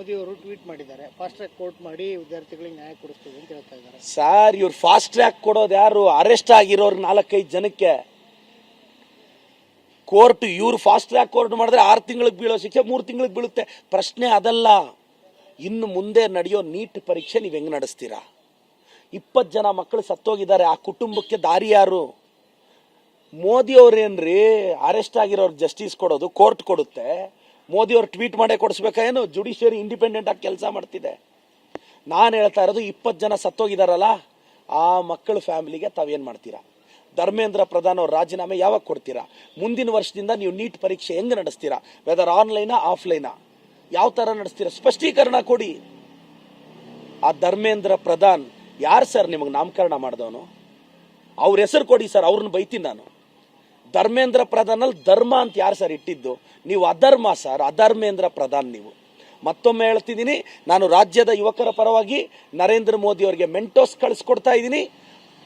ಮೋದಿ ಅವರು ಟ್ವೀಟ್ ಮಾಡಿದ್ದಾರೆ, fast track court ಮಾಡಿ ವಿದ್ಯಾರ್ಥಿಗಳಿಗೆ ನ್ಯಾಯ ಕೊಡಿಸ್ತೀವಿ ಅಂತ ಹೇಳ್ತಾ ಇದ್ದಾರೆ. ಸರ್, ಇವ್ರು ಫಾಸ್ಟ್ ಟ್ರ್ಯಾಕ್ ಕೊಡೋದು ಯಾರು? ಅರೆಸ್ಟ್ ಆಗಿರೋರು 4-5 ಜನಕ್ಕೆ ಕೋರ್ಟ್. ಇವ್ರು ಫಾಸ್ಟ್ ಟ್ರ್ಯಾಕ್ ಕೋರ್ಟ್ ಮಾಡಿದ್ರೆ 6 ತಿಂಗಳಿಗೆ ಬೀಳೋ ಶಿಕ್ಷೆ 3 ತಿಂಗಳಿಗೆ ಬೀಳುತ್ತೆ. ಪ್ರಶ್ನೆ ಅದಲ್ಲ. ಇನ್ನು ಮುಂದೆ ನಡೆಯೋ ನೀಟ್ ಪರೀಕ್ಷೆ ನೀವು ಹೆಂಗ್ ನಡೆಸ್ತೀರಾ? 20 ಜನ ಮಕ್ಕಳು ಸತ್ತೋಗಿದ್ದಾರೆ. ಆ ಕುಟುಂಬಕ್ಕೆ ದಾರಿ ಯಾರು? ಮೋದಿ ಅವ್ರೇನ್ರಿ ಅರೆಸ್ಟ್ ಆಗಿರೋರು ಜಸ್ಟಿಸ್ ಕೊಡೋದು? ಕೋರ್ಟ್ ಕೊಡುತ್ತೆ. ಮೋದಿ ಅವ್ರು ಟ್ವೀಟ್ ಮಾಡೇ ಕೊಡಿಸ್ಬೇಕಾ ಏನು? ಜುಡಿಷಿಯರಿ ಇಂಡಿಪೆಂಡೆಂಟ್ ಆಗಿ ಕೆಲಸ ಮಾಡ್ತಿದೆ. ನಾನು ಹೇಳ್ತಾ ಇರೋದು 20 ಜನ ಸತ್ತೋಗಿದಾರಲ್ಲ, ಆ ಮಕ್ಕಳ ಫ್ಯಾಮಿಲಿಗೆ ತಾವೇನು ಮಾಡ್ತೀರಾ? ಧರ್ಮೇಂದ್ರ ಪ್ರಧಾನ್ ಅವ್ರ ರಾಜೀನಾಮೆ ಯಾವಾಗ ಕೊಡ್ತೀರಾ? ಮುಂದಿನ ವರ್ಷದಿಂದ ನೀವು ನೀಟ್ ಪರೀಕ್ಷೆ ಹೆಂಗೆ ನಡೆಸ್ತೀರಾ? ವೆದರ್ ಆನ್ಲೈನಾ ಆಫ್ಲೈನಾ, ಯಾವ ಥರ ನಡೆಸ್ತೀರಾ? ಸ್ಪಷ್ಟೀಕರಣ ಕೊಡಿ. ಆ ಧರ್ಮೇಂದ್ರ ಪ್ರಧಾನ್ ಯಾರು ಸರ್ ನಿಮಗೆ ನಾಮಕರಣ ಮಾಡಿದವನು? ಅವ್ರ ಹೆಸರು ಕೊಡಿ ಸರ್, ಅವ್ರನ್ನ ಬೈತೀನಿ ನಾನು. ಧರ್ಮೇಂದ್ರ ಪ್ರಧಾನ್ ಅಲ್ಲಿ ಧರ್ಮ ಅಂತ ಯಾರು ಸರ್ ಇಟ್ಟಿದ್ದು? ನೀವು ಅಧರ್ಮ ಸರ್, ಅಧರ್ಮೇಂದ್ರ ಪ್ರಧಾನ್ ನೀವು. ಮತ್ತೊಮ್ಮೆ ಹೇಳ್ತಿದ್ದೀನಿ, ನಾನು ರಾಜ್ಯದ ಯುವಕರ ಪರವಾಗಿ ನರೇಂದ್ರ ಮೋದಿ ಅವರಿಗೆ ಮೆಂಟೋಸ್ ಕಳಿಸ್ಕೊಡ್ತಾ ಇದ್ದೀನಿ.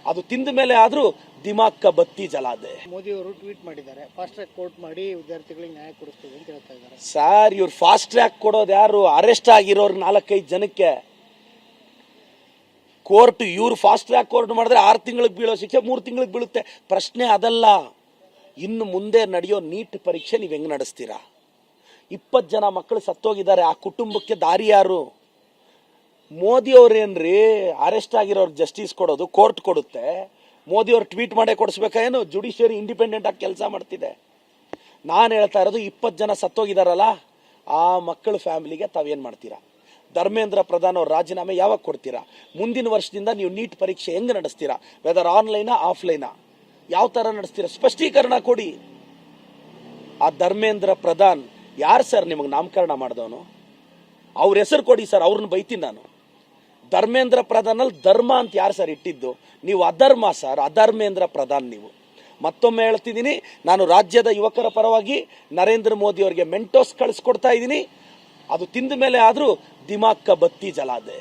ಅದು ತಿಂದ ಮೇಲೆ ಆದ್ರೂ ದಿಮಾಕ್ಕ ಬತ್ತಿ ಜಲಾದೆ. ಮೋದಿ ಅವರು ಟ್ವೀಟ್ ಮಾಡಿದ್ದಾರೆ, ಫಾಸ್ಟ್ ಟ್ರ್ಯಾಕ್ ಕೋರ್ಟ್ ಮಾಡಿ ವಿದ್ಯಾರ್ಥಿಗಳಿಗೆ ನ್ಯಾಯ ಕೊಡಿಸ್ತೀವಿ ಅಂತ ಹೇಳ್ತಾ ಇದ್ದಾರೆ. ಸರ್, ಇವ್ರು ಫಾಸ್ಟ್ ಟ್ರ್ಯಾಕ್ ಕೊಡೋದು ಯಾರು? ಅರೆಸ್ಟ್ ಆಗಿರೋರು 4-5 ಜನಕ್ಕೆ ಕೋರ್ಟ್. ಇವ್ರು ಫಾಸ್ಟ್ ಟ್ರ್ಯಾಕ್ ಕೋರ್ಟ್ ಮಾಡಿದ್ರೆ 6 ತಿಂಗಳಿಗೆ ಬೀಳೋ ಶಿಕ್ಷೆ 3 ತಿಂಗಳಿಗೆ ಬೀಳುತ್ತೆ. ಪ್ರಶ್ನೆ ಅದಲ್ಲ. ಇನ್ನು ಮುಂದೆ ನಡೆಯೋ ನೀಟ್ ಪರೀಕ್ಷೆ ನೀವು ಹೆಂಗ್ ನಡೆಸ್ತೀರಾ? 20 ಜನ ಮಕ್ಕಳು ಸತ್ತೋಗಿದ್ದಾರೆ. ಆ ಕುಟುಂಬಕ್ಕೆ ದಾರಿ ಯಾರು? ಮೋದಿ ಅವ್ರೇನ್ರಿ ಅರೆಸ್ಟ್ ಆಗಿರೋರು ಜಸ್ಟಿಸ್ ಕೊಡೋದು? ಕೋರ್ಟ್ ಕೊಡುತ್ತೆ. ಮೋದಿ ಅವ್ರು ಟ್ವೀಟ್ ಮಾಡೇ ಕೊಡಿಸ್ಬೇಕಾ ಏನು? ಜುಡಿಷಿಯರಿ ಇಂಡಿಪೆಂಡೆಂಟ್ ಆಗಿ ಕೆಲಸ ಮಾಡ್ತಿದೆ. ನಾನು ಹೇಳ್ತಾ ಇರೋದು 20 ಜನ ಸತ್ತೋಗಿದಾರಲ್ಲ, ಆ ಮಕ್ಕಳ ಫ್ಯಾಮಿಲಿಗೆ ತಾವೇನು ಮಾಡ್ತೀರಾ? ಧರ್ಮೇಂದ್ರ ಪ್ರಧಾನ್ ಅವ್ರ ರಾಜೀನಾಮೆ ಯಾವಾಗ ಕೊಡ್ತೀರಾ? ಮುಂದಿನ ವರ್ಷದಿಂದ ನೀವು ನೀಟ್ ಪರೀಕ್ಷೆ ಹೆಂಗೆ ನಡೆಸ್ತೀರಾ? ವೆದರ್ ಆನ್ಲೈನಾ ಆಫ್ಲೈನಾ, ಯಾವ ಥರ ನಡೆಸ್ತೀರಾ? ಸ್ಪಷ್ಟೀಕರಣ ಕೊಡಿ. ಆ ಧರ್ಮೇಂದ್ರ ಪ್ರಧಾನ್ ಯಾರು ಸರ್ ನಿಮಗೆ ನಾಮಕರಣ ಮಾಡಿದವನು? ಅವ್ರ ಹೆಸರು ಕೊಡಿ ಸರ್, ಅವ್ರನ್ನ ಬೈತೀನಿ ನಾನು. ಧರ್ಮೇಂದ್ರ ಪ್ರಧಾನ್ ಅಲ್ಲಿ ಧರ್ಮ ಅಂತ ಯಾರು ಸರ್ ಇಟ್ಟಿದ್ದು? ನೀವು ಅಧರ್ಮ ಸರ್, ಅಧರ್ಮೇಂದ್ರ ಪ್ರಧಾನ್ ನೀವು. ಮತ್ತೊಮ್ಮೆ ಹೇಳ್ತಿದ್ದೀನಿ, ನಾನು ರಾಜ್ಯದ ಯುವಕರ ಪರವಾಗಿ ನರೇಂದ್ರ ಮೋದಿ ಅವರಿಗೆ ಮೆಂಟೋಸ್ ಕಳಿಸ್ಕೊಡ್ತಾ ಇದ್ದೀನಿ. ಅದು ತಿಂದ ಮೇಲೆ ಆದ್ರೂ ದಿಮಾಕ್ಕ ಬತ್ತಿ ಜಲಾದೆ.